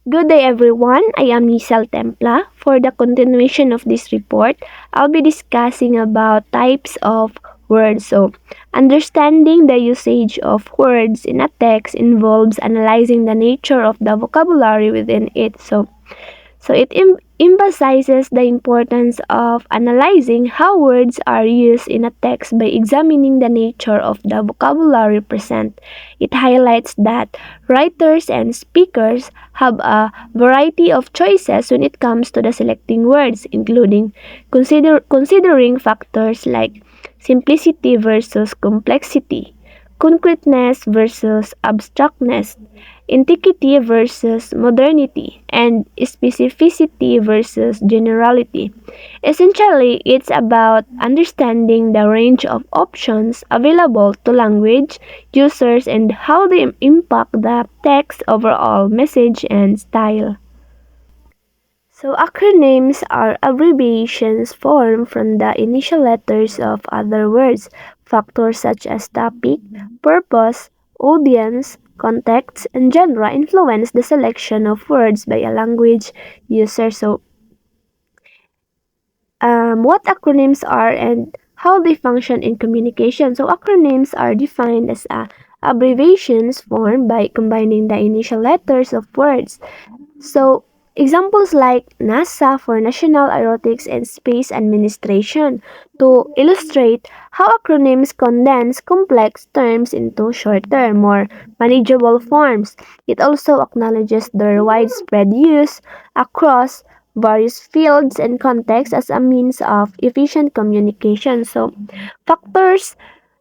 Good day everyone, I am Nisal Templa. For the continuation of this report, I'll be discussing about types of words. So, understanding the usage of words in a text involves analyzing the nature of the vocabulary within it. So it emphasizes the importance of analyzing how words are used in a text by examining the nature of the vocabulary present. It highlights that writers and speakers have a variety of choices when it comes to the selecting words, including considering factors like simplicity versus complexity, concreteness versus abstractness, antiquity versus modernity, and specificity versus generality. Essentially, it's about understanding the range of options available to language users and how they impact the text's overall message and style. So acronyms are abbreviations formed from the initial letters of other words. Factors such as topic, purpose, audience, context, and genre influence the selection of words by a language user. So, what acronyms are and how they function in communication. So, acronyms are defined as abbreviations formed by combining the initial letters of words. So, examples like NASA for National Aeronautics and Space Administration to illustrate how acronyms condense complex terms into shorter, more manageable forms. It also acknowledges their widespread use across various fields and contexts as a means of efficient communication. So, factors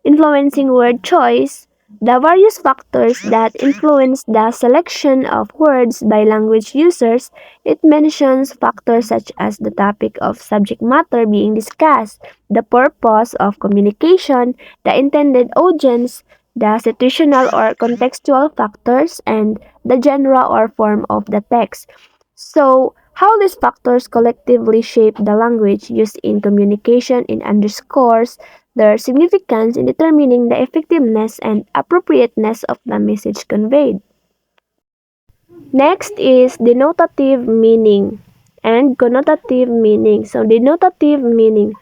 influencing word choice. The various factors that influence the selection of words by language users, it mentions factors such as the topic of subject matter being discussed, the purpose of communication, the intended audience, the situational or contextual factors, and the genre or form of the text. So, how these factors collectively shape the language used in communication in underscores their significance in determining the effectiveness and appropriateness of the message conveyed. Next is denotative meaning and connotative meaning. So, denotative meaning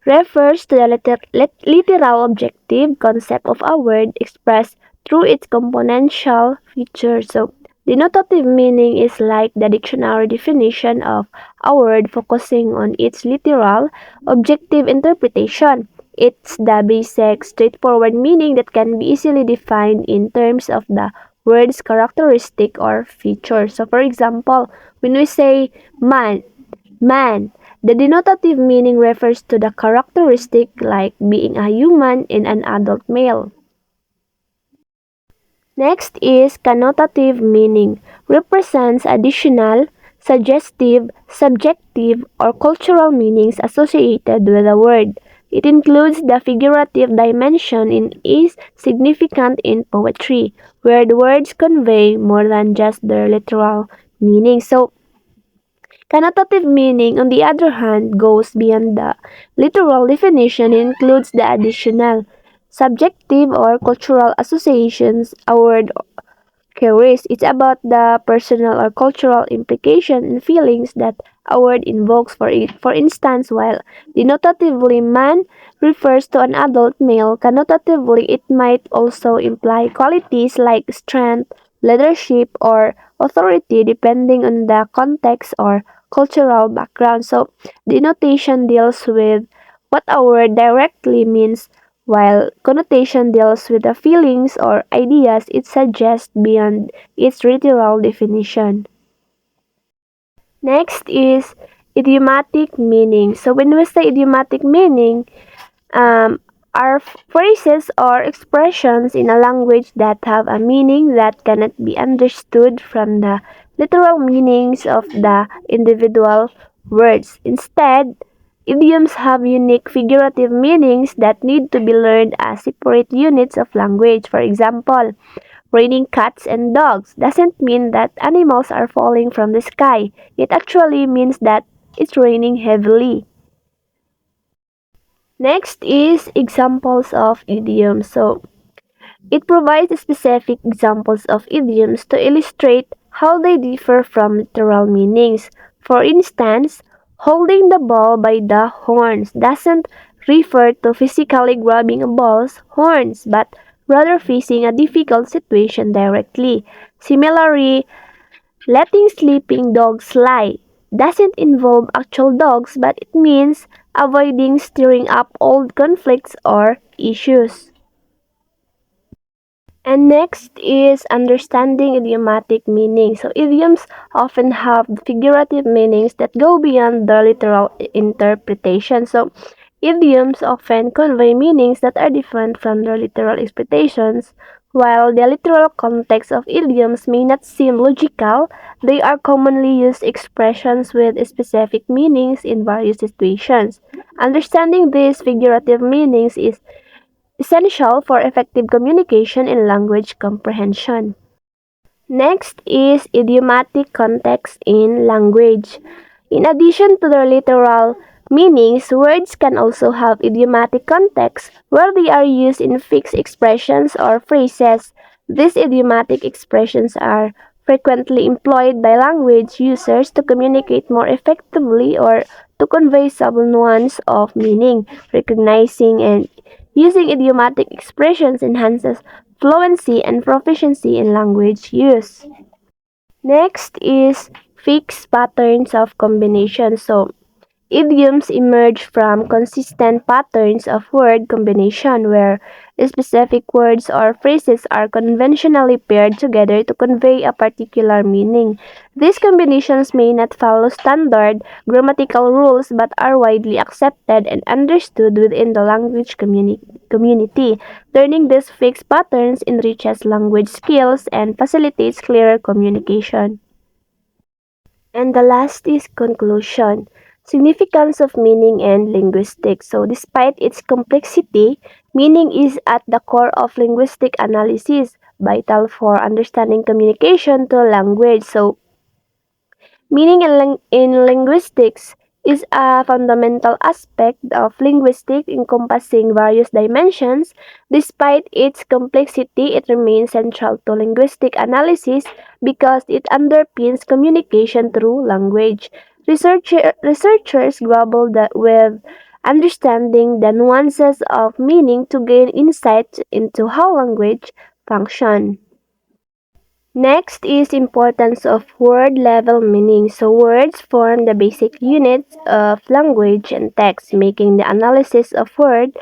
refers to the literal objective concept of a word expressed through its componential features. So, denotative meaning is like the dictionary definition of a word focusing on its literal, objective interpretation. It's the basic, straightforward meaning that can be easily defined in terms of the word's characteristic or feature. So, for example, when we say man, the denotative meaning refers to the characteristic like being a human in an adult male. Next is connotative meaning, represents additional, suggestive, subjective, or cultural meanings associated with a word. It includes the figurative dimension and is significant in poetry, where the words convey more than just their literal meaning. So, connotative meaning, on the other hand, goes beyond the literal definition and includes the additional, subjective, or cultural associations a word carries. It's about the personal or cultural implication and feelings that a word invokes. For instance, while denotatively man refers to an adult male, connotatively it might also imply qualities like strength, leadership, or authority depending on the context or cultural background. So, denotation deals with what a word directly means, while connotation deals with the feelings or ideas it suggests beyond its literal definition. Next is idiomatic meaning. So when we say idiomatic meaning, um, are phrases or expressions in a language that have a meaning that cannot be understood from the literal meanings of the individual words. Instead, idioms have unique figurative meanings that need to be learned as separate units of language. For example, raining cats and dogs doesn't mean that animals are falling from the sky. It actually means that it's raining heavily. Next is examples of idioms. So, it provides specific examples of idioms to illustrate how they differ from literal meanings. For instance, holding the ball by the horns doesn't refer to physically grabbing a ball's horns, but rather facing a difficult situation directly. Similarly, letting sleeping dogs lie doesn't involve actual dogs, but it means avoiding stirring up old conflicts or issues. And next is understanding idiomatic meaning. So idioms often have figurative meanings that go beyond the literal interpretation. So idioms often convey meanings that are different from their literal interpretations. While the literal context of idioms may not seem logical, they are commonly used expressions with specific meanings in various situations. Understanding these figurative meanings is essential for effective communication and language comprehension. Next is idiomatic context in language. In addition to their literal meanings, words can also have idiomatic context where they are used in fixed expressions or phrases. These idiomatic expressions are frequently employed by language users to communicate more effectively or to convey subtle nuance of meaning. Recognizing and using idiomatic expressions enhances fluency and proficiency in language use. Next is fixed patterns of combination. So, idioms emerge from consistent patterns of word combination where specific words or phrases are conventionally paired together to convey a particular meaning. These combinations may not follow standard grammatical rules but are widely accepted and understood within the language community. Learning these fixed patterns enriches language skills and facilitates clearer communication. And the last is conclusion. Significance of meaning and linguistics. So despite its complexity, meaning is at the core of linguistic analysis, vital for understanding communication to language. So meaning in linguistics is a fundamental aspect of linguistics encompassing various dimensions. Despite its complexity, it remains central to linguistic analysis because it underpins communication through language. Researchers grapple with understanding the nuances of meaning to gain insight into how language functions. Next is importance of word level meaning. So words form the basic units of language and text, making the analysis of word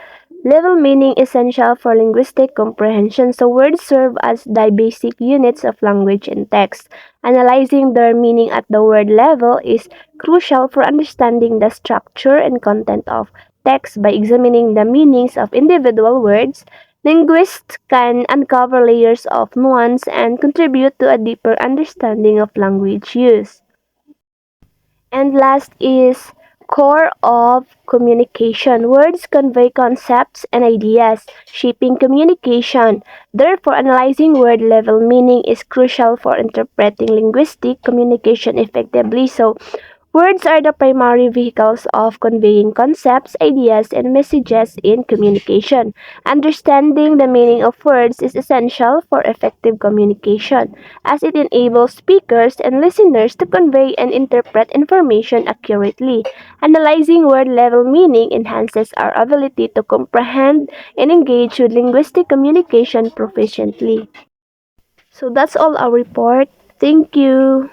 level meaning essential for linguistic comprehension. So words serve as the basic units of language and text. Analyzing their meaning at the word level is crucial for understanding the structure and content of text by examining the meanings of individual words. Linguists can uncover layers of nuance and contribute to a deeper understanding of language use. And last is core of communication. Words convey concepts and ideas, shaping communication. Therefore, analyzing word level meaning is crucial for interpreting linguistic communication effectively. So, words are the primary vehicles of conveying concepts, ideas, and messages in communication. Understanding the meaning of words is essential for effective communication, as it enables speakers and listeners to convey and interpret information accurately. Analyzing word level meaning enhances our ability to comprehend and engage with linguistic communication proficiently. So that's all our report. Thank you.